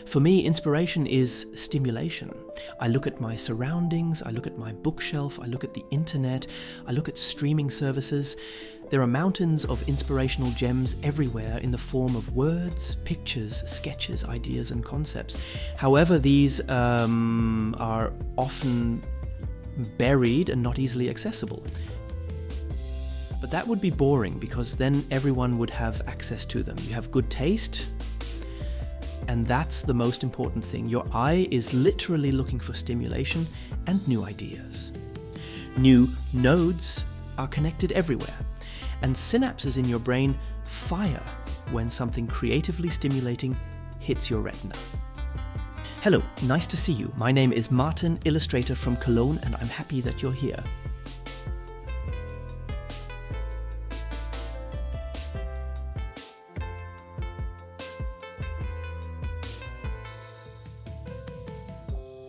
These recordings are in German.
For me, inspiration is stimulation. I look at my surroundings, I look at my bookshelf, I look at the internet, I look at streaming services. There are mountains of inspirational gems everywhere in the form of words, pictures, sketches, ideas, and concepts. However, these are often buried and not easily accessible. But that would be boring, because then everyone would have access to them. You have good taste, and that's the most important thing. Your eye is literally looking for stimulation and new ideas. New nodes are connected everywhere, and synapses in your brain fire when something creatively stimulating hits your retina. Hello, nice to see you. My name is Martin, illustrator from Cologne, and I'm happy that you're here.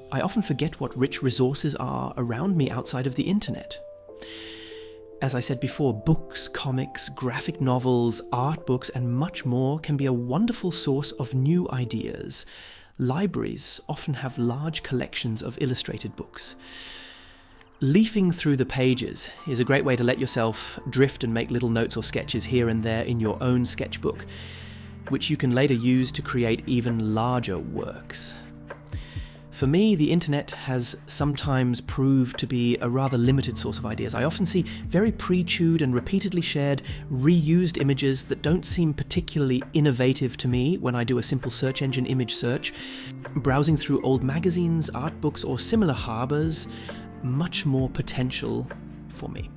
I often forget what rich resources are around me outside of the internet. As I said before, books, comics, graphic novels, art books, and much more can be a wonderful source of new ideas. Libraries often have large collections of illustrated books. Leafing through the pages is a great way to let yourself drift and make little notes or sketches here and there in your own sketchbook, which you can later use to create even larger works. For me, the internet has sometimes proved to be a rather limited source of ideas. I often see very pre-chewed and repeatedly shared, reused images that don't seem particularly innovative to me when I do a simple search engine image search. Browsing through old magazines, art books, or similar harbors much more potential for me.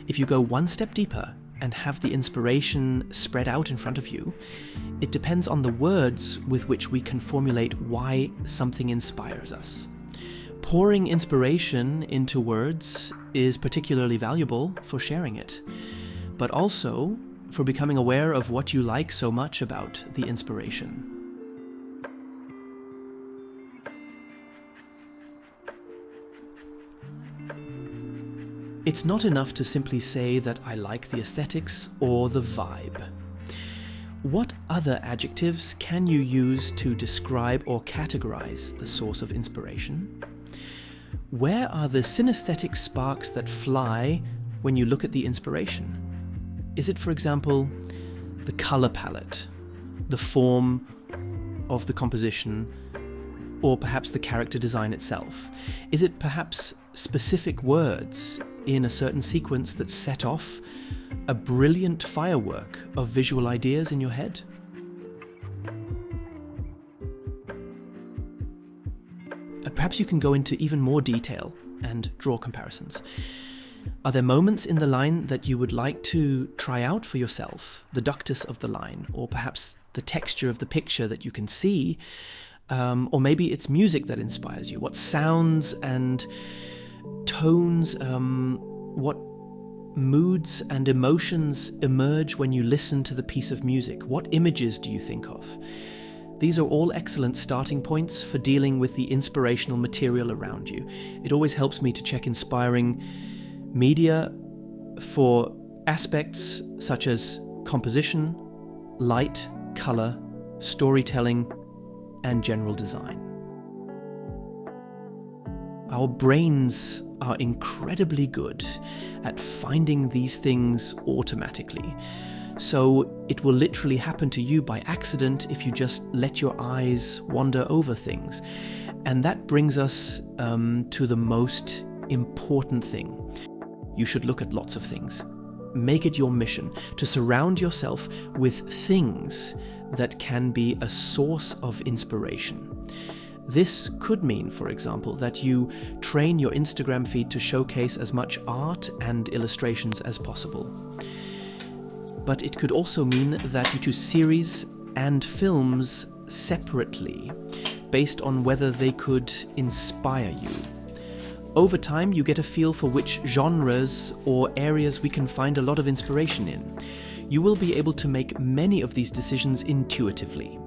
If you go one step deeper and have the inspiration spread out in front of you, it depends on the words with which we can formulate why something inspires us. Pouring inspiration into words is particularly valuable for sharing it, but also for becoming aware of what you like so much about the inspiration. It's not enough to simply say that I like the aesthetics or the vibe. What other adjectives can you use to describe or categorize the source of inspiration? Where are the synesthetic sparks that fly when you look at the inspiration? Is it, for example, the color palette, the form of the composition, or perhaps the character design itself? Is it perhaps specific words in a certain sequence that set off a brilliant firework of visual ideas in your head? Perhaps you can go into even more detail and draw comparisons. Are there moments in the line that you would like to try out for yourself? The ductus of the line, or perhaps the texture of the picture that you can see, or maybe it's music that inspires you. What sounds and tones, what moods and emotions emerge when you listen to the piece of music? What images do you think of? These are all excellent starting points for dealing with the inspirational material around you. It always helps me to check inspiring media for aspects such as composition, light, color, storytelling, and general design. Our brains are incredibly good at finding these things automatically. So it will literally happen to you by accident if you just let your eyes wander over things. And that brings us to the most important thing. You should look at lots of things. Make it your mission to surround yourself with things that can be a source of inspiration. This could mean, for example, that you train your Instagram feed to showcase as much art and illustrations as possible. But it could also mean that you choose series and films separately, based on whether they could inspire you. Over time, you get a feel for which genres or areas we can find a lot of inspiration in. You will be able to make many of these decisions intuitively.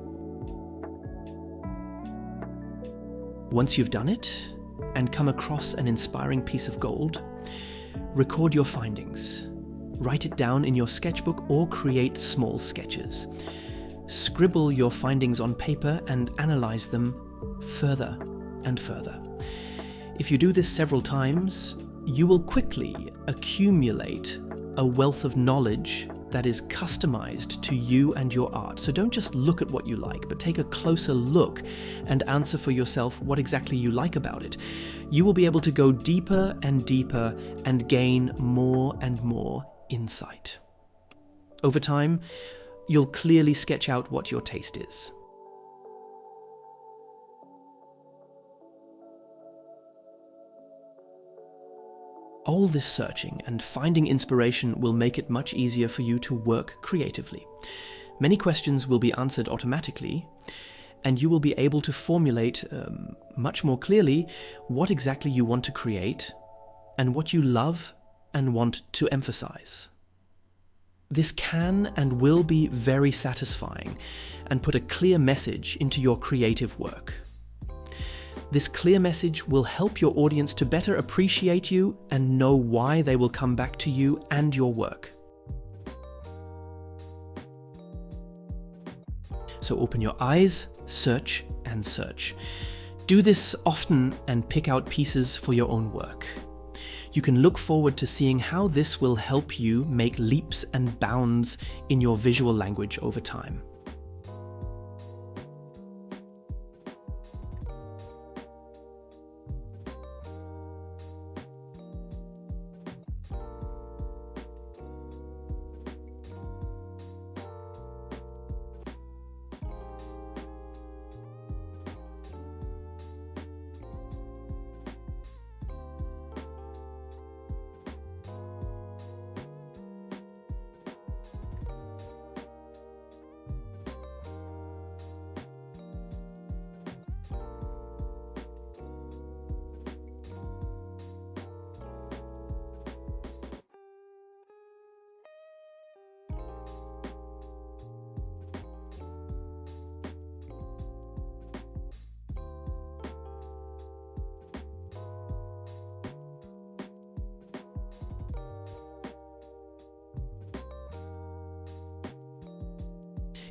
Once you've done it and come across an inspiring piece of gold, record your findings. Write it down in your sketchbook or create small sketches. Scribble your findings on paper and analyze them further and further. If you do this several times, you will quickly accumulate a wealth of knowledge that is customized to you and your art. So don't just look at what you like, but take a closer look and answer for yourself what exactly you like about it. You will be able to go deeper and deeper and gain more and more insight. Over time, you'll clearly sketch out what your taste is. All this searching and finding inspiration will make it much easier for you to work creatively. Many questions will be answered automatically, and you will be able to formulate much more clearly what exactly you want to create and what you love and want to emphasize. This can and will be very satisfying and put a clear message into your creative work. This clear message will help your audience to better appreciate you and know why they will come back to you and your work. So open your eyes, search and search. Do this often and pick out pieces for your own work. You can look forward to seeing how this will help you make leaps and bounds in your visual language over time.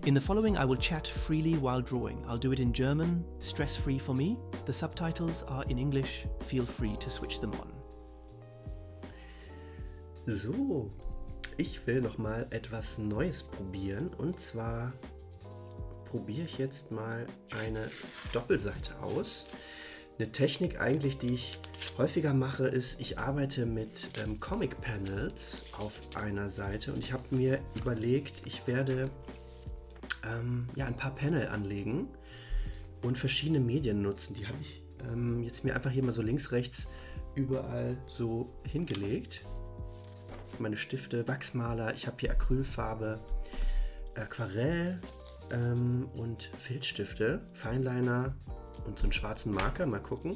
In the following, I will chat freely while drawing. I'll do it in German, stress-free for me. The subtitles are in English. Feel free to switch them on. So, ich will noch mal etwas Neues probieren. Und zwar probiere ich jetzt mal eine Doppelseite aus. Eine Technik eigentlich, die ich häufiger mache, ist, ich arbeite mit Comic Panels auf einer Seite. Und ich habe mir überlegt, ich werde ein paar Panel anlegen und verschiedene Medien nutzen. Die habe ich jetzt mir einfach hier mal so links, rechts überall so hingelegt. Meine Stifte, Wachsmaler, ich habe hier Acrylfarbe, Aquarell und Filzstifte, Fineliner und so einen schwarzen Marker, mal gucken.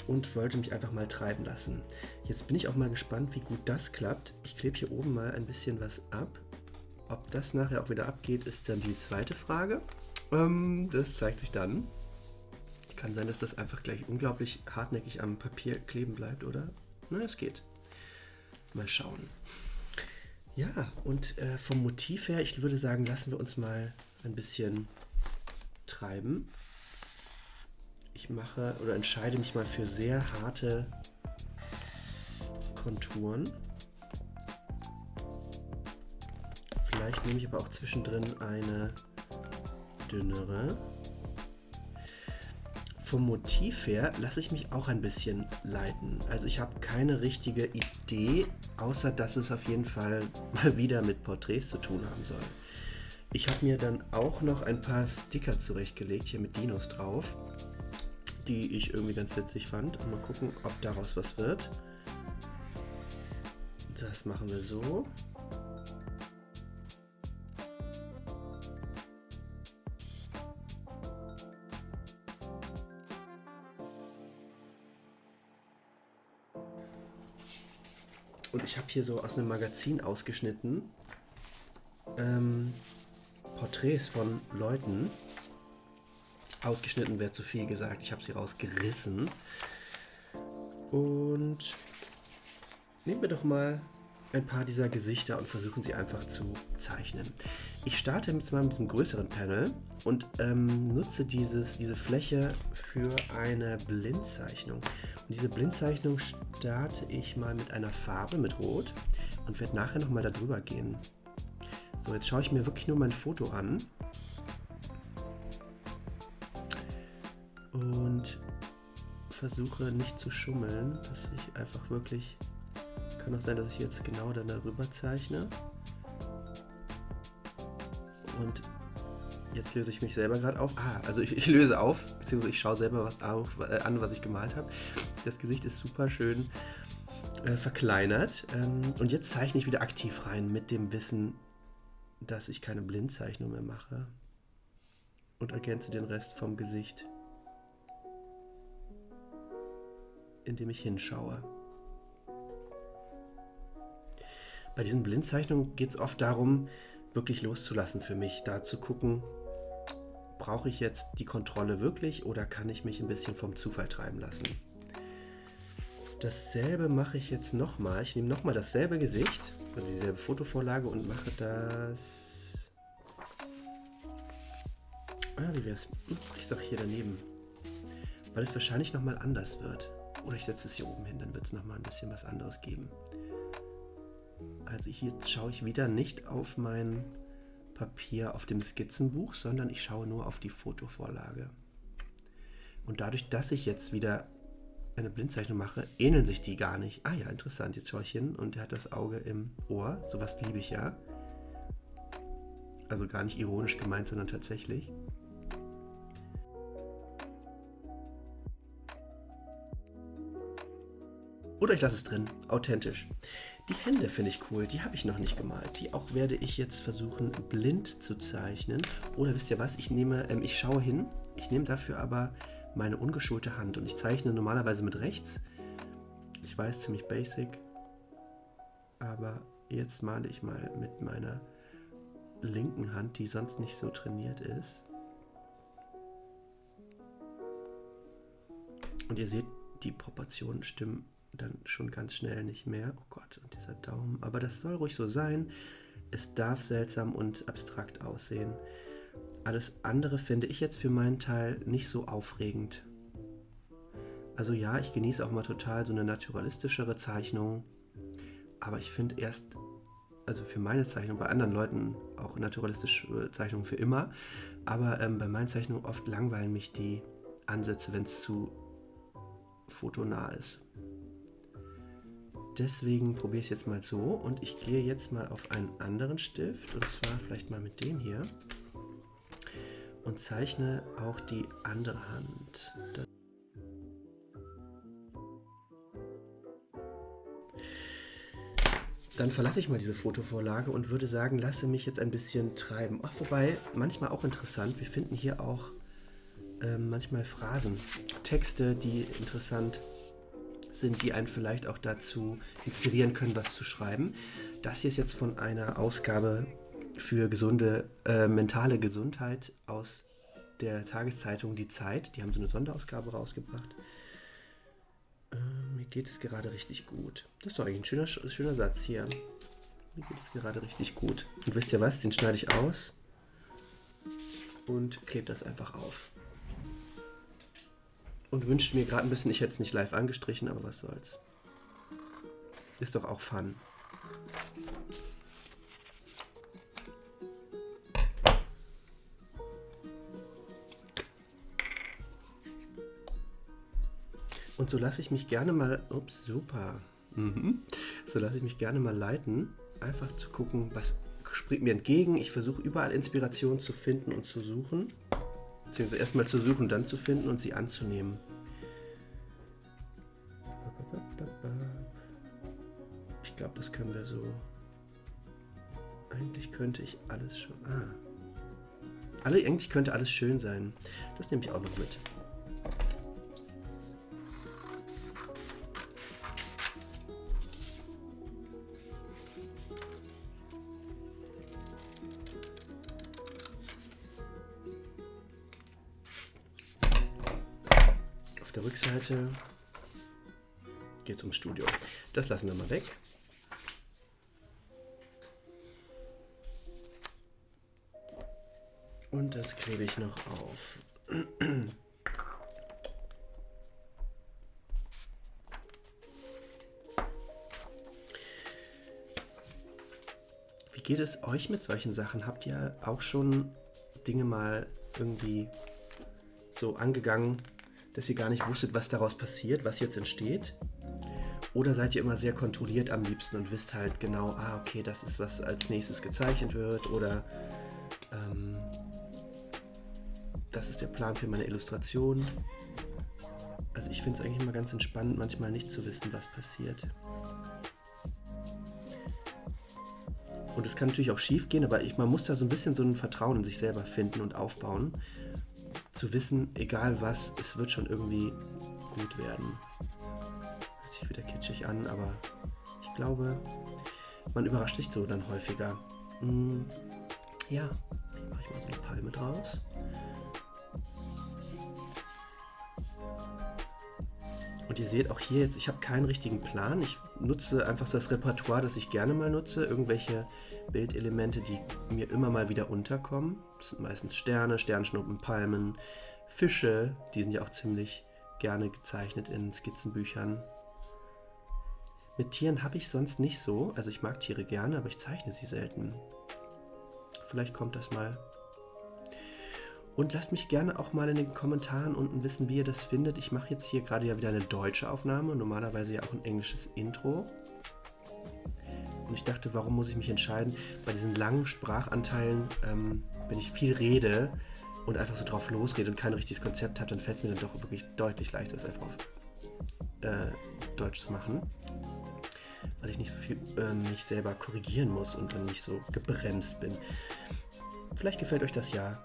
Und wollte mich einfach mal treiben lassen. Jetzt bin ich auch mal gespannt, wie gut das klappt. Ich klebe hier oben mal ein bisschen was ab. Ob das nachher auch wieder abgeht, ist dann die zweite Frage. Das zeigt sich dann. Kann sein, dass das einfach gleich unglaublich hartnäckig am Papier kleben bleibt, oder? Na, es geht. Mal schauen. Ja, und vom Motiv her, ich würde sagen, lassen wir uns mal ein bisschen treiben. Ich mache oder entscheide mich mal für sehr harte Konturen. Vielleicht nehme ich aber auch zwischendrin eine dünnere. Vom Motiv her lasse ich mich auch ein bisschen leiten. Also ich habe keine richtige Idee, außer dass es auf jeden Fall mal wieder mit Porträts zu tun haben soll. Ich habe mir dann auch noch ein paar Sticker zurechtgelegt, hier mit Dinos drauf, die ich irgendwie ganz witzig fand. Und mal gucken, ob daraus was wird. Das machen wir so. Und ich habe hier so aus einem Magazin ausgeschnitten Porträts von Leuten. Ausgeschnitten wäre zu viel gesagt. Ich habe sie rausgerissen. Und nehmen wir doch mal ein paar dieser Gesichter und versuchen sie einfach zu zeichnen. Ich starte mit diesem größeren Panel und nutze diese Fläche für eine Blindzeichnung. Und diese Blindzeichnung starte ich mal mit einer Farbe, mit Rot, und werde nachher nochmal darüber gehen. So, jetzt schaue ich mir wirklich nur mein Foto an. Und versuche nicht zu schummeln, dass ich einfach wirklich... Kann auch sein, dass ich jetzt genau dann darüber zeichne. Und jetzt löse ich mich selber gerade auf. Also ich löse auf, beziehungsweise ich schaue selber an, was ich gemalt habe. Das Gesicht ist super schön verkleinert. Und jetzt zeichne ich wieder aktiv rein mit dem Wissen, dass ich keine Blindzeichnung mehr mache. Und ergänze den Rest vom Gesicht, indem ich hinschaue. Bei diesen Blindzeichnungen geht es oft darum, wirklich loszulassen für mich, da zu gucken, brauche ich jetzt die Kontrolle wirklich oder kann ich mich ein bisschen vom Zufall treiben lassen. Dasselbe mache ich jetzt nochmal. Ich nehme nochmal dasselbe Gesicht, also dieselbe Fotovorlage und mache das... wie wäre es? Ich sage hier daneben, weil es wahrscheinlich nochmal anders wird. Oder ich setze es hier oben hin, dann wird es nochmal ein bisschen was anderes geben. Also hier schaue ich wieder nicht auf mein Papier auf dem Skizzenbuch, sondern ich schaue nur auf die Fotovorlage. Und dadurch, dass ich jetzt wieder eine Blindzeichnung mache, ähneln sich die gar nicht. Ah ja, interessant, jetzt schaue ich hin und er hat das Auge im Ohr. Sowas liebe ich ja. Also gar nicht ironisch gemeint, sondern tatsächlich. Oder ich lasse es drin, authentisch. Die Hände finde ich cool, die habe ich noch nicht gemalt. Die auch werde ich jetzt versuchen, blind zu zeichnen. Oder wisst ihr was, ich schaue hin, ich nehme dafür aber meine ungeschulte Hand und ich zeichne normalerweise mit rechts. Ich weiß, ziemlich basic, aber jetzt male ich mal mit meiner linken Hand, die sonst nicht so trainiert ist. Und ihr seht, die Proportionen stimmen dann schon ganz schnell nicht mehr. Oh Gott, und dieser Daumen. Aber das soll ruhig so sein. Es darf seltsam und abstrakt aussehen. Alles andere finde ich jetzt für meinen Teil nicht so aufregend. Also ja, ich genieße auch mal total so eine naturalistischere Zeichnung. Aber ich finde also für meine Zeichnung, bei anderen Leuten auch naturalistische Zeichnungen für immer. Aber bei meinen Zeichnungen oft langweilen mich die Ansätze, wenn es zu fotonah ist. Deswegen probiere ich es jetzt mal so und ich gehe jetzt mal auf einen anderen Stift und zwar vielleicht mal mit dem hier und zeichne auch die andere Hand. Dann verlasse ich mal diese Fotovorlage und würde sagen, lasse mich jetzt ein bisschen treiben. Ach, wobei, manchmal auch interessant, wir finden hier auch manchmal Phrasen, Texte, die interessant sind, die einen vielleicht auch dazu inspirieren können, was zu schreiben. Das hier ist jetzt von einer Ausgabe für gesunde mentale Gesundheit aus der Tageszeitung Die Zeit. Die haben so eine Sonderausgabe rausgebracht. Mir geht es gerade richtig gut. Das ist doch eigentlich ein schöner Satz hier. Mir geht es gerade richtig gut. Und wisst ihr was? Den schneide ich aus und klebe das einfach auf. Und wünscht mir gerade ein bisschen, ich hätte es nicht live angestrichen, aber was soll's. Ist doch auch Fun. Und so lasse ich mich gerne mal, super. So lasse ich mich gerne mal leiten, einfach zu gucken, was springt mir entgegen. Ich versuche überall Inspiration zu finden und zu suchen. Beziehungsweise erstmal zu suchen, dann zu finden und sie anzunehmen. Ich glaube, das können wir so. Eigentlich könnte ich alles schon. Eigentlich könnte alles schön sein. Das nehme ich auch noch mit. Auf der Rückseite geht es ums Studio. Das lassen wir mal weg. Und das klebe ich noch auf. Wie geht es euch mit solchen Sachen? Habt ihr auch schon Dinge mal irgendwie so angegangen, dass ihr gar nicht wusstet, was daraus passiert, was jetzt entsteht? Oder seid ihr immer sehr kontrolliert am liebsten und wisst halt genau, okay, das ist, was als nächstes gezeichnet wird, oder das ist der Plan für meine Illustration. Also ich finde es eigentlich immer ganz entspannend, manchmal nicht zu wissen, was passiert. Und es kann natürlich auch schief gehen, aber man muss da so ein bisschen so ein Vertrauen in sich selber finden und aufbauen. Zu wissen, egal was, es wird schon irgendwie gut werden. Hört sich wieder kitschig an, aber ich glaube, man überrascht sich so dann häufiger. Ja, hier mache ich mal so eine Palme draus. Und ihr seht auch hier jetzt, ich habe keinen richtigen Plan. Ich nutze einfach so das Repertoire, das ich gerne mal nutze. Irgendwelche Bildelemente, die mir immer mal wieder unterkommen. Das sind meistens Sterne, Sternschnuppen, Palmen, Fische. Die sind ja auch ziemlich gerne gezeichnet in Skizzenbüchern. Mit Tieren habe ich sonst nicht so. Also ich mag Tiere gerne, aber ich zeichne sie selten. Vielleicht kommt das mal. Und lasst mich gerne auch mal in den Kommentaren unten wissen, wie ihr das findet. Ich mache jetzt hier gerade ja wieder eine deutsche Aufnahme, normalerweise ja auch ein englisches Intro. Und ich dachte, warum muss ich mich entscheiden? Bei diesen langen Sprachanteilen, wenn ich viel rede und einfach so drauf losrede und kein richtiges Konzept habe, dann fällt es mir dann doch wirklich deutlich leichter, das einfach auf Deutsch zu machen. Weil ich nicht so viel mich selber korrigieren muss und dann nicht so gebremst bin. Vielleicht gefällt euch das ja.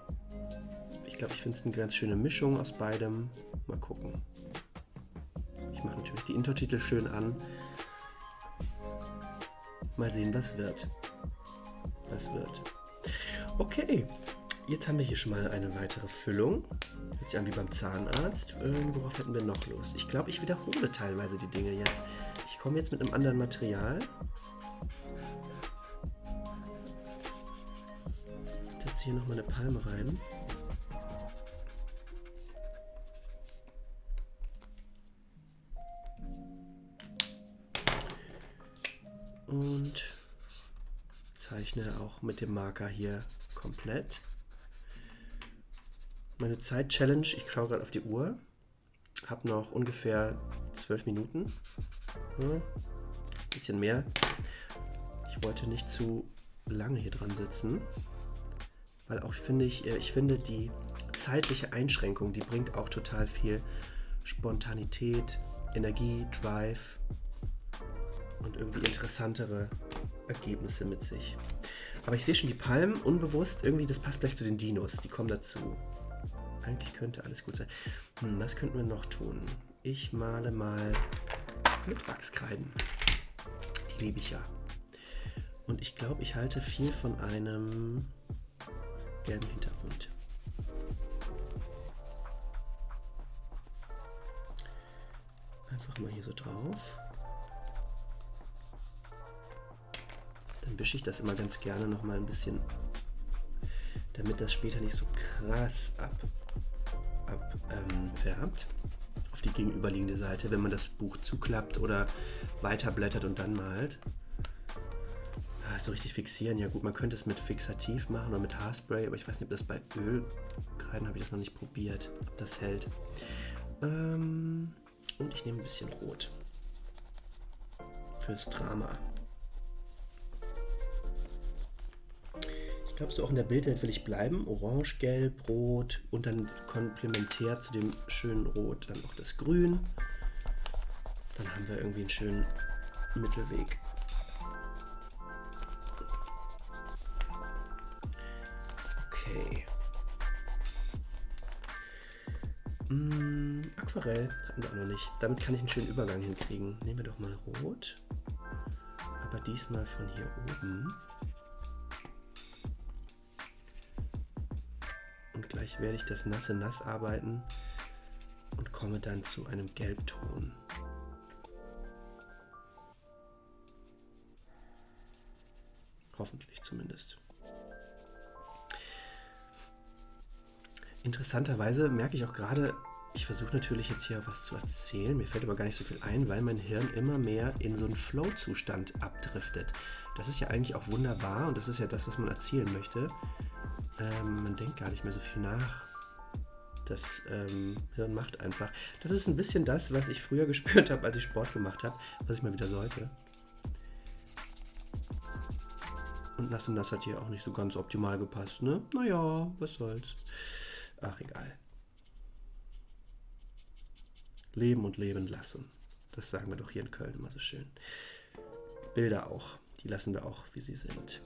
Ich glaube, ich finde es eine ganz schöne Mischung aus beidem. Mal gucken. Ich mache natürlich die Untertitel schön an. Mal sehen, was wird. Okay, jetzt haben wir hier schon mal eine weitere Füllung. Hört sich an wie beim Zahnarzt. Worauf hätten wir noch Lust? Ich glaube, ich wiederhole teilweise die Dinge jetzt. Ich komme jetzt mit einem anderen Material. Ich setze hier nochmal eine Palme rein. Und zeichne auch mit dem Marker hier komplett. Meine Zeit-Challenge, ich schaue gerade auf die Uhr, habe noch ungefähr 12 Minuten, ein bisschen mehr. Ich wollte nicht zu lange hier dran sitzen, weil auch ich finde die zeitliche Einschränkung, die bringt auch total viel Spontanität, Energie, Drive und irgendwie interessantere Ergebnisse mit sich. Aber ich sehe schon die Palmen unbewusst, irgendwie das passt gleich zu den Dinos, die kommen dazu. Eigentlich könnte alles gut sein. Was könnten wir noch tun? Ich male mal mit Wachskreiden. Die liebe ich ja. Und ich glaube, ich halte viel von einem gelben Hintergrund. Einfach mal hier so drauf. Dann wische ich das immer ganz gerne noch mal ein bisschen, damit das später nicht so krass abfärbt auf die gegenüberliegende Seite, wenn man das Buch zuklappt oder weiterblättert und dann malt. So richtig fixieren, ja gut, man könnte es mit Fixativ machen oder mit Haarspray, aber ich weiß nicht, ob das bei Ölkreiden, habe ich das noch nicht probiert, ob das hält. Und ich nehme ein bisschen Rot fürs Drama. Ich glaube, so auch in der Bildwelt will ich bleiben. Orange, Gelb, Rot und dann komplementär zu dem schönen Rot dann noch das Grün. Dann haben wir irgendwie einen schönen Mittelweg. Okay. Aquarell hatten wir auch noch nicht. Damit kann ich einen schönen Übergang hinkriegen. Nehmen wir doch mal Rot. Aber diesmal von hier oben. Und gleich werde ich das nass arbeiten und komme dann zu einem Gelbton. Hoffentlich zumindest. Interessanterweise merke ich auch gerade, ich versuche natürlich jetzt hier was zu erzählen, mir fällt aber gar nicht so viel ein, weil mein Hirn immer mehr in so einen Flow-Zustand abdriftet. Das ist ja eigentlich auch wunderbar und das ist ja das, was man erzielen möchte. Man denkt gar nicht mehr so viel nach. Das Hirn macht einfach. Das ist ein bisschen das, was ich früher gespürt habe, als ich Sport gemacht habe, was ich mal wieder sollte. Und nass und nass hat hier auch nicht so ganz optimal gepasst, ne? Naja, was soll's. Ach, egal. Leben und leben lassen. Das sagen wir doch hier in Köln immer so schön. Bilder auch. Die lassen wir auch, wie sie sind.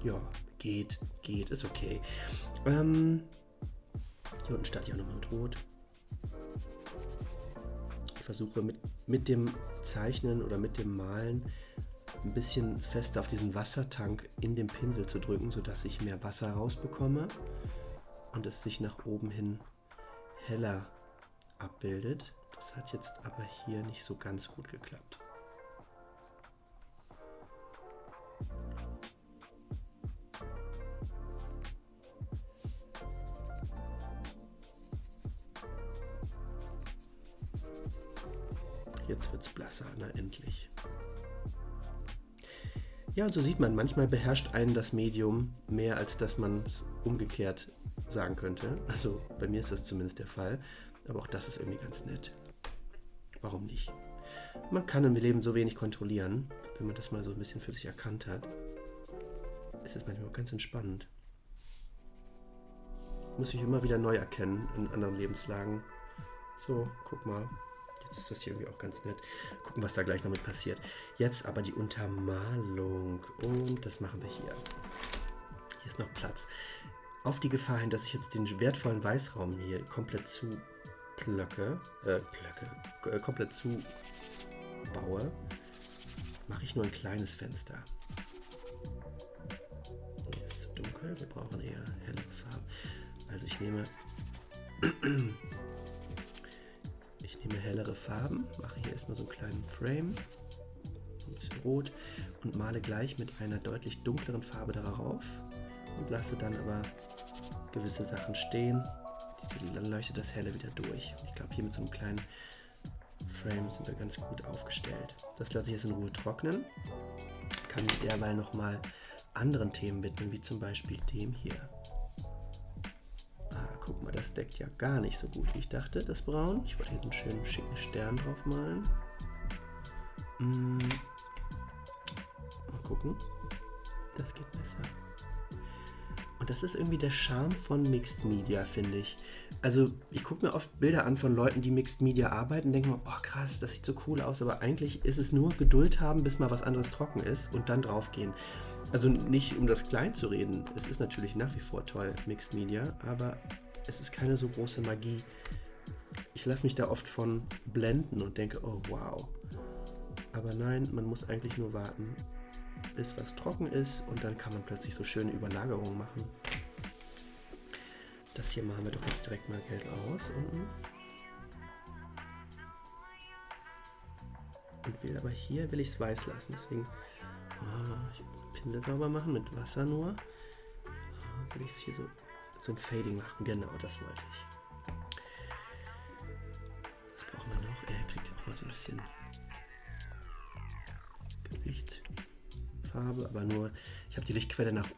Ja, geht, ist okay. Hier unten starte ich auch nochmal mit Rot. Ich versuche mit dem Zeichnen oder mit dem Malen ein bisschen fester auf diesen Wassertank in dem Pinsel zu drücken, sodass ich mehr Wasser rausbekomme und es sich nach oben hin heller abbildet. Das hat jetzt aber hier nicht so ganz gut geklappt. Jetzt wird es blasser, na endlich. Ja, und so sieht man, manchmal beherrscht einen das Medium mehr, als dass man es umgekehrt sagen könnte. Also bei mir ist das zumindest der Fall. Aber auch das ist irgendwie ganz nett. Warum nicht? Man kann im Leben so wenig kontrollieren, wenn man das mal so ein bisschen für sich erkannt hat. Ist es manchmal auch ganz entspannend. Muss ich immer wieder neu erkennen in anderen Lebenslagen. So, guck mal. Jetzt ist das hier irgendwie auch ganz nett. Gucken, was da gleich noch mit passiert. Jetzt aber die Untermalung. Und das machen wir hier. Hier ist noch Platz. Auf die Gefahr hin, dass ich jetzt den wertvollen Weißraum hier komplett komplett zubaue, mache ich nur ein kleines Fenster. Hier ist zu dunkel. Wir brauchen eher hellere Farben. Also ich nehme hellere Farben, mache hier erstmal so einen kleinen Frame, ein bisschen rot und male gleich mit einer deutlich dunkleren Farbe darauf und lasse dann aber gewisse Sachen stehen. Dann leuchtet das Helle wieder durch. Ich glaube, hier mit so einem kleinen Frame sind wir ganz gut aufgestellt. Das lasse ich jetzt in Ruhe trocknen. Kann mich derweil nochmal anderen Themen widmen, wie zum Beispiel dem hier. Guck mal, das deckt ja gar nicht so gut, wie ich dachte, das Braun. Ich wollte hier so einen schönen, schicken Stern drauf malen. Mal gucken. Das geht besser. Und das ist irgendwie der Charme von Mixed Media, finde ich. Also, ich gucke mir oft Bilder an von Leuten, die Mixed Media arbeiten und denke mir, boah, krass, das sieht so cool aus. Aber eigentlich ist es nur Geduld haben, bis mal was anderes trocken ist und dann draufgehen. Also nicht, um das klein zu reden. Es ist natürlich nach wie vor toll, Mixed Media, aber es ist keine so große Magie. Ich lasse mich da oft von blenden und denke, oh wow. Aber nein, man muss eigentlich nur warten, bis was trocken ist und dann kann man plötzlich so schöne Überlagerungen machen. Das hier machen wir doch jetzt direkt mal gelb aus unten. Aber hier will ich es weiß lassen, deswegen ich Pinsel sauber machen mit Wasser nur. Will ich es hier so ein Fading machen, genau, das wollte ich. Was brauchen wir noch? Er kriegt ja auch mal so ein bisschen Gesichtsfarbe, aber nur, ich habe die Lichtquelle nach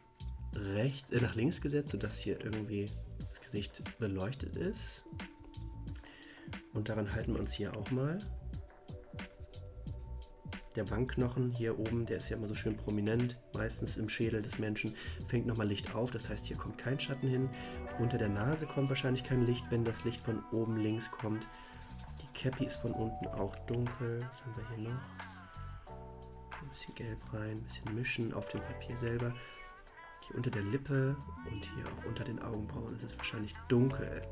links gesetzt, sodass hier irgendwie das Gesicht beleuchtet ist. Und daran halten wir uns hier auch mal. Der Wangenknochen hier oben, der ist ja immer so schön prominent, meistens im Schädel des Menschen, fängt nochmal Licht auf, das heißt, hier kommt kein Schatten hin. Unter der Nase kommt wahrscheinlich kein Licht, wenn das Licht von oben links kommt. Die Cappy ist von unten auch dunkel. Was haben wir hier noch? Ein bisschen Gelb rein, ein bisschen mischen auf dem Papier selber. Hier unter der Lippe und hier auch unter den Augenbrauen ist es wahrscheinlich dunkel.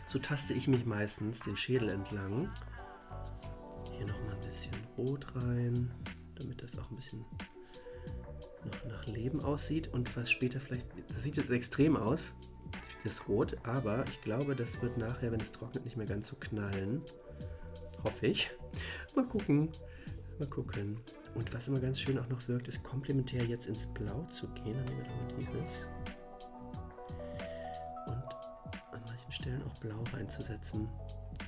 So taste ich mich meistens den Schädel entlang. Hier nochmal ein bisschen Rot rein, damit das auch ein bisschen noch nach Leben aussieht. Und was später vielleicht, das sieht jetzt extrem aus, das Rot, aber ich glaube, das wird nachher, wenn es trocknet, nicht mehr ganz so knallen. Hoffe ich. Mal gucken. Mal gucken. Und was immer ganz schön auch noch wirkt, ist komplementär jetzt ins Blau zu gehen. Dann nehmen wir doch mal dieses. Und an manchen Stellen auch Blau reinzusetzen.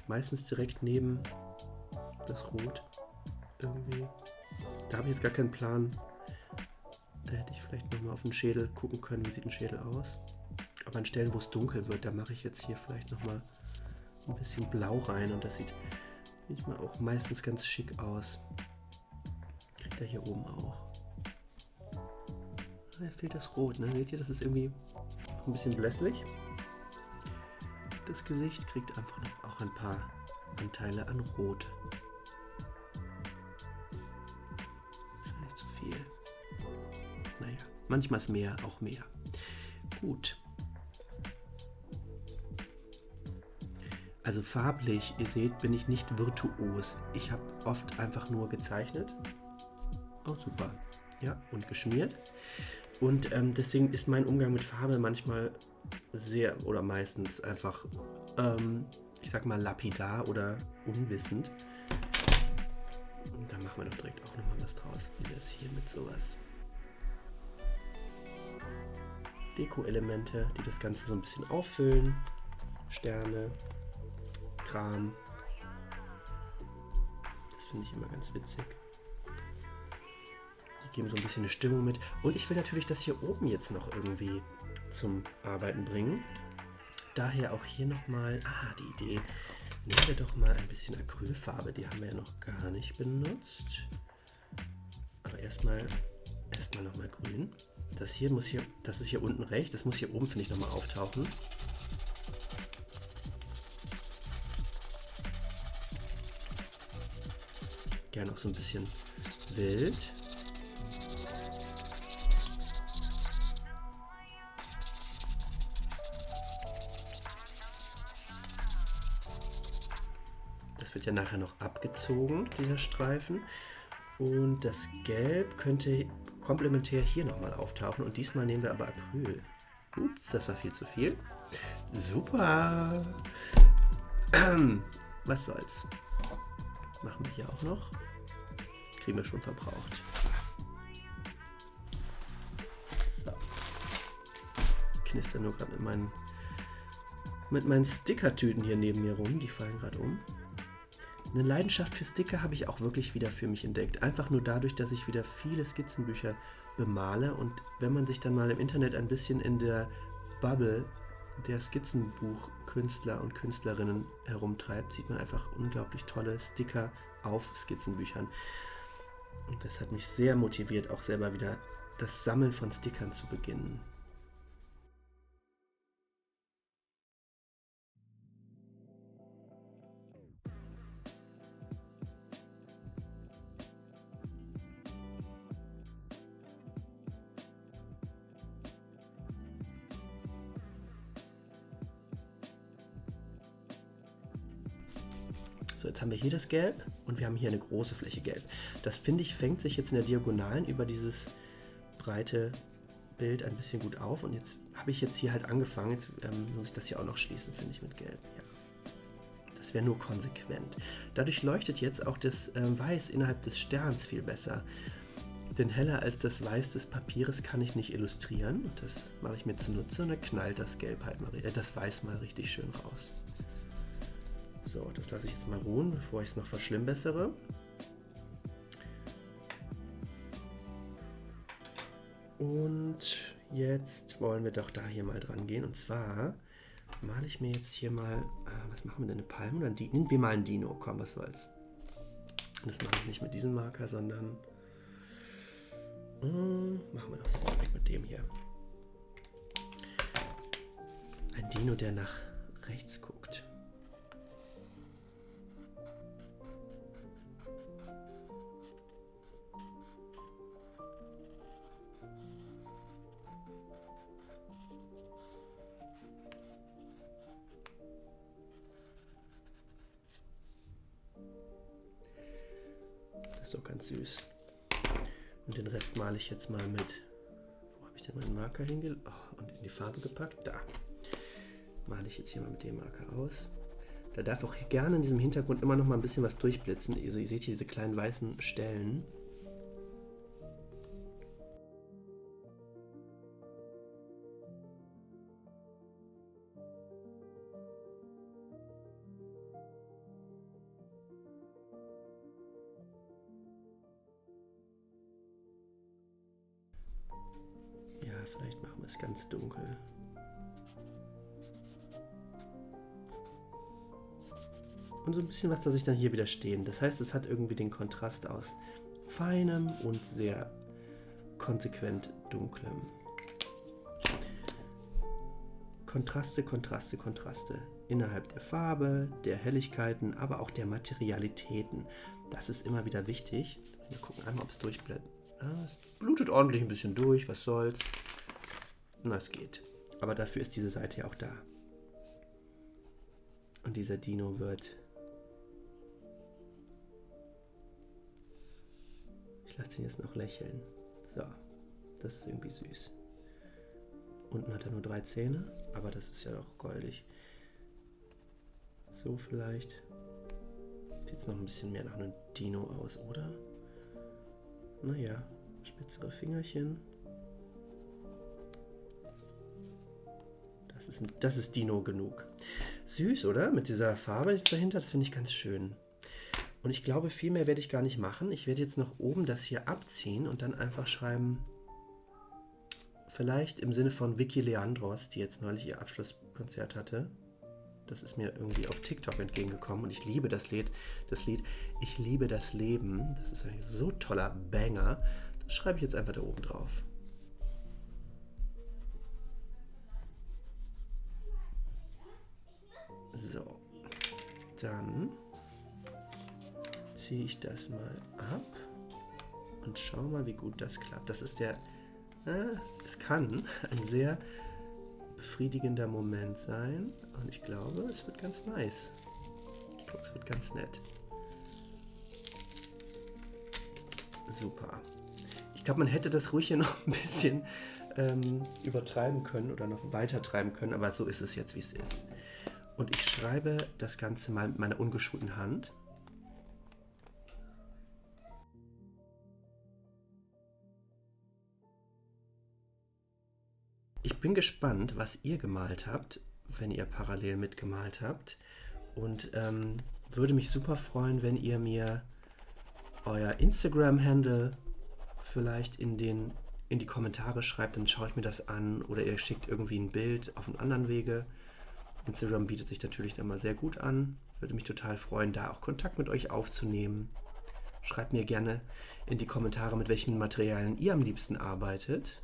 Meistens direkt neben das Rot. Irgendwie. Da habe ich jetzt gar keinen Plan. Da hätte ich vielleicht nochmal auf den Schädel gucken können, wie sieht ein Schädel aus. Aber an Stellen, wo es dunkel wird, da mache ich jetzt hier vielleicht nochmal ein bisschen Blau rein. Und das sieht manchmal auch meistens ganz schick aus. Kriegt er hier oben auch. Da fehlt das Rot, ne? Seht ihr, das ist irgendwie noch ein bisschen blässlich. Das Gesicht kriegt einfach noch auch ein paar Anteile an Rot. Wahrscheinlich zu viel. Naja, manchmal ist mehr auch mehr. Gut. Also farblich, ihr seht, bin ich nicht virtuos. Ich habe oft einfach nur gezeichnet. Oh, super. Ja, und geschmiert. Und deswegen ist mein Umgang mit Farbe manchmal sehr oder meistens einfach, ich sag mal, lapidar oder unwissend. Und da machen wir doch direkt auch nochmal was draus, wie das hier mit sowas. Deko-Elemente, die das Ganze so ein bisschen auffüllen. Sterne, Kram. Das finde ich immer ganz witzig. Die geben so ein bisschen eine Stimmung mit. Und ich will natürlich das hier oben jetzt noch irgendwie zum Arbeiten bringen. Daher auch hier nochmal, die Idee. Nehmen wir doch mal ein bisschen Acrylfarbe. Die haben wir ja noch gar nicht benutzt. Aber erstmal nochmal grün. Das ist hier unten rechts. Das muss hier oben, finde ich, nochmal auftauchen. Gerne auch so ein bisschen wild. Das wird ja nachher noch abgezogen, dieser Streifen. Und das Gelb könnte komplementär hier nochmal auftauchen. Und diesmal nehmen wir aber Acryl. Ups, das war viel zu viel. Super. Was soll's. Machen wir hier auch noch. Kriegen wir schon verbraucht. So. Ich knister nur gerade mit meinen Stickertüten hier neben mir rum. Die fallen gerade um. Eine Leidenschaft für Sticker habe ich auch wirklich wieder für mich entdeckt. Einfach nur dadurch, dass ich wieder viele Skizzenbücher bemale. Und wenn man sich dann mal im Internet ein bisschen in der Bubble der Skizzenbuchkünstler und Künstlerinnen herumtreibt, sieht man einfach unglaublich tolle Sticker auf Skizzenbüchern. Und das hat mich sehr motiviert, auch selber wieder das Sammeln von Stickern zu beginnen. So, jetzt haben wir hier das Gelb und wir haben hier eine große Fläche Gelb. Das, finde ich, fängt sich jetzt in der Diagonalen über dieses breite Bild ein bisschen gut auf. Und jetzt habe ich jetzt hier halt angefangen, jetzt muss ich das hier auch noch schließen, finde ich, mit Gelb. Ja. Das wäre nur konsequent. Dadurch leuchtet jetzt auch das Weiß innerhalb des Sterns viel besser. Denn heller als das Weiß des Papieres kann ich nicht illustrieren. Und das mache ich mir zunutze und dann knallt das Gelb halt mal, das Weiß mal richtig schön raus. So, das lasse ich jetzt mal ruhen, bevor ich es noch verschlimmbessere. Und jetzt wollen wir doch da hier mal dran gehen. Und zwar male ich mir jetzt hier mal, was machen wir denn, eine Palme oder ein Dino? Nehmen wir mal ein Dino, komm, was soll's. Und das mache ich nicht mit diesem Marker, sondern machen wir das direkt mit dem hier. Ein Dino, der nach rechts guckt. Das ist doch ganz süß. Und den Rest male ich jetzt mal mit... Wo habe ich denn meinen Marker hingelegt? Oh, und in die Farbe gepackt. Da. Male ich jetzt hier mal mit dem Marker aus. Da darf auch gerne in diesem Hintergrund immer noch mal ein bisschen was durchblitzen. Also ihr seht hier diese kleinen weißen Stellen. Ja, vielleicht machen wir es ganz dunkel. Und so ein bisschen was, dass ich dann hier wieder stehen. Das heißt, es hat irgendwie den Kontrast aus feinem und sehr konsequent dunklem. Kontraste, Kontraste, Kontraste. Innerhalb der Farbe, der Helligkeiten, aber auch der Materialitäten. Das ist immer wieder wichtig. Wir gucken einmal, ob es durchblättert. Ah, es blutet ordentlich ein bisschen durch, was soll's. Na, es geht. Aber dafür ist diese Seite ja auch da. Und dieser Dino wird... Ich lasse ihn jetzt noch lächeln. So, das ist irgendwie süß. Unten hat er nur 3 Zähne, aber das ist ja auch goldig. So vielleicht. Sieht es noch ein bisschen mehr nach einem Dino aus, oder? Naja, spitzere Fingerchen. Das ist Dino genug. Süß, oder? Mit dieser Farbe jetzt dahinter, das finde ich ganz schön. Und ich glaube, viel mehr werde ich gar nicht machen. Ich werde jetzt noch oben das hier abziehen und dann einfach schreiben, vielleicht im Sinne von Vicky Leandros, die jetzt neulich ihr Abschlusskonzert hatte. Das ist mir irgendwie auf TikTok entgegengekommen und ich liebe das Lied. Ich liebe das Leben. Das ist ein so toller Banger. Das schreibe ich jetzt einfach da oben drauf. So, dann ziehe ich das mal ab und schau mal, wie gut das klappt. Das ist es kann ein sehr befriedigender Moment sein und ich glaube, es wird ganz nice. Ich glaube, es wird ganz nett. Super. Ich glaube, man hätte das ruhig hier noch ein bisschen übertreiben können oder noch weiter treiben können, aber so ist es jetzt, wie es ist. Und ich schreibe das Ganze mal mit meiner ungeschulten Hand. Ich bin gespannt, was ihr gemalt habt, wenn ihr parallel mitgemalt habt. Und würde mich super freuen, wenn ihr mir euer Instagram-Handle vielleicht in die Kommentare schreibt, dann schaue ich mir das an. Oder ihr schickt irgendwie ein Bild auf einen anderen Wege. Instagram bietet sich natürlich immer sehr gut an. Würde mich total freuen, da auch Kontakt mit euch aufzunehmen. Schreibt mir gerne in die Kommentare, mit welchen Materialien ihr am liebsten arbeitet.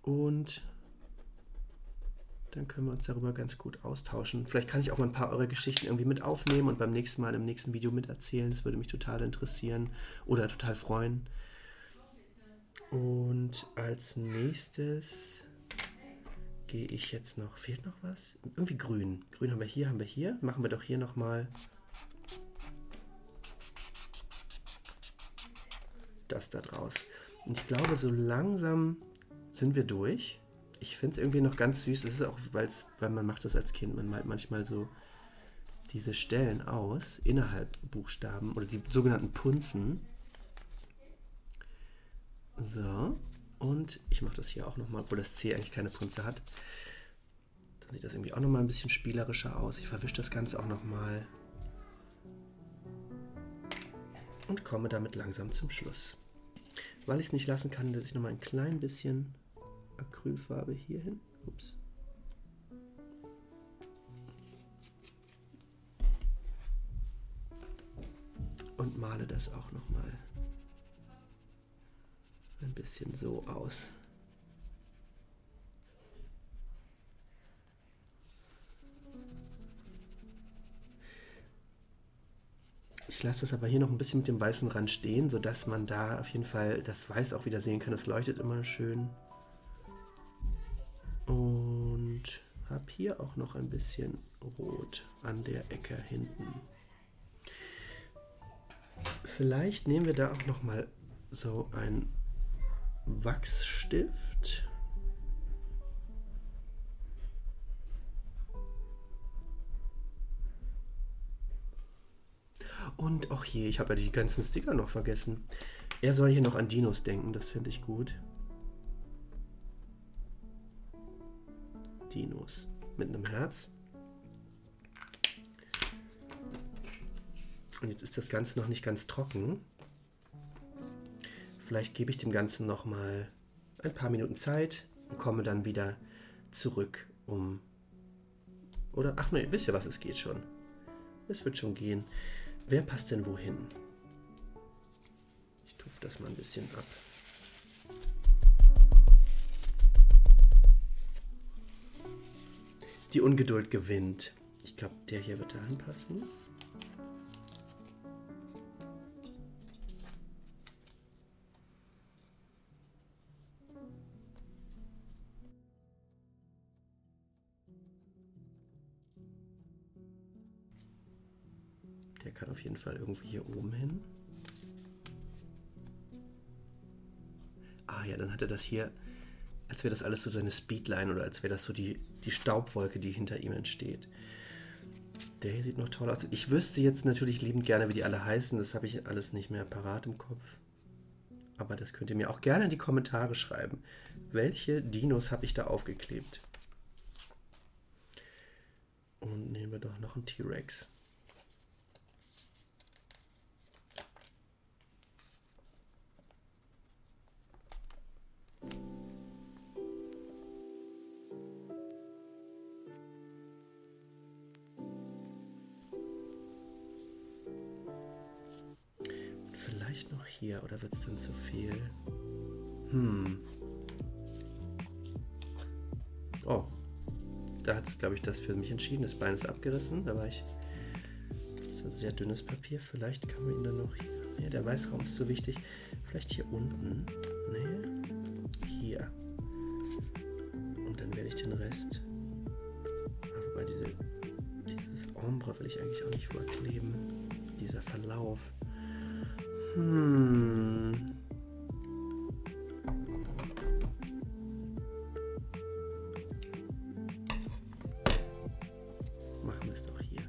Und dann können wir uns darüber ganz gut austauschen. Vielleicht kann ich auch mal ein paar eurer Geschichten irgendwie mit aufnehmen und beim nächsten Mal im nächsten Video miterzählen. Das würde mich total interessieren oder total freuen. Und als nächstes gehe ich jetzt noch... Fehlt noch was? Irgendwie grün. Grün haben wir hier. Machen wir doch hier nochmal das da draus. Und ich glaube, so langsam sind wir durch. Ich finde es irgendwie noch ganz süß. Das ist auch, weil man macht das als Kind. Man malt manchmal so diese Stellen aus, innerhalb Buchstaben oder die sogenannten Punzen. So. Und ich mache das hier auch nochmal, obwohl das C eigentlich keine Punze hat. Dann sieht das irgendwie auch nochmal ein bisschen spielerischer aus. Ich verwische das Ganze auch nochmal. Und komme damit langsam zum Schluss. Weil ich es nicht lassen kann, dass ich nochmal ein klein bisschen Acrylfarbe hier hin. Ups. Und male das auch nochmal ein bisschen so aus. Ich lasse das aber hier noch ein bisschen mit dem weißen Rand stehen, sodass man da auf jeden Fall das Weiß auch wieder sehen kann. Das leuchtet immer schön. Und habe hier auch noch ein bisschen Rot an der Ecke hinten. Vielleicht nehmen wir da auch noch mal so einen Wachsstift. Und auch hier, ich habe ja die ganzen Sticker noch vergessen. Er soll hier noch an Dinos denken, das finde ich gut. Dinos mit einem Herz. Und jetzt ist das Ganze noch nicht ganz trocken. Vielleicht gebe ich dem Ganzen noch mal ein paar Minuten Zeit und komme dann wieder zurück, Oder, ach ne, wisst ihr was, es geht schon. Es wird schon gehen. Wer passt denn wohin? Ich tupfe das mal ein bisschen ab. Die Ungeduld gewinnt. Ich glaube, der hier wird dahin passen. Der kann auf jeden Fall irgendwie hier oben hin. Ah ja, dann hat er das hier, als wäre das alles so seine Speedline oder als wäre das so die Staubwolke, die hinter ihm entsteht. Der hier sieht noch toll aus. Ich wüsste jetzt natürlich liebend gerne, wie die alle heißen. Das habe ich alles nicht mehr parat im Kopf. Aber das könnt ihr mir auch gerne in die Kommentare schreiben. Welche Dinos habe ich da aufgeklebt? Und nehmen wir doch noch einen T-Rex. Vielleicht noch hier, oder wird es dann zu viel? Oh, da hat es, glaube ich, das für mich entschieden. Das Bein ist abgerissen. Da war ich. Das ist ein sehr dünnes Papier. Vielleicht kann man ihn dann noch hier. Nee, der Weißraum ist zu wichtig. Vielleicht hier unten. Nee, hier. Und dann werde ich den Rest. Wobei dieses Ombre will ich eigentlich auch nicht vorkleben. Dieser Verlauf. Machen wir es doch hier.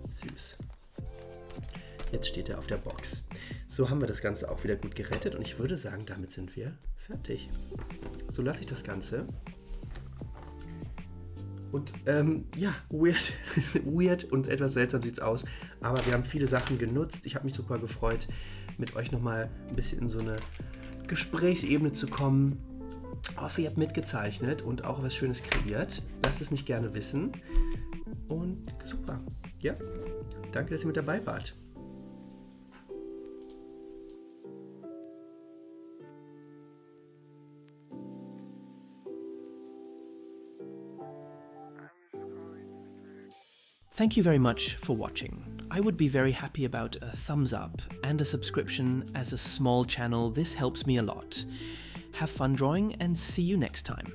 Süß. Jetzt steht er auf der Box. So haben wir das Ganze auch wieder gut gerettet und ich würde sagen, damit sind wir fertig. So lasse ich das Ganze. Und ja, weird und etwas seltsam sieht es aus, aber wir haben viele Sachen genutzt. Ich habe mich super gefreut, mit euch nochmal ein bisschen in so eine Gesprächsebene zu kommen. Ich hoffe, ihr habt mitgezeichnet und auch was Schönes kreiert. Lasst es mich gerne wissen. Und super. Ja, danke, dass ihr mit dabei wart. Thank you very much for watching. I would be very happy about a thumbs up and a subscription. As a small channel, this helps me a lot. Have fun drawing and see you next time.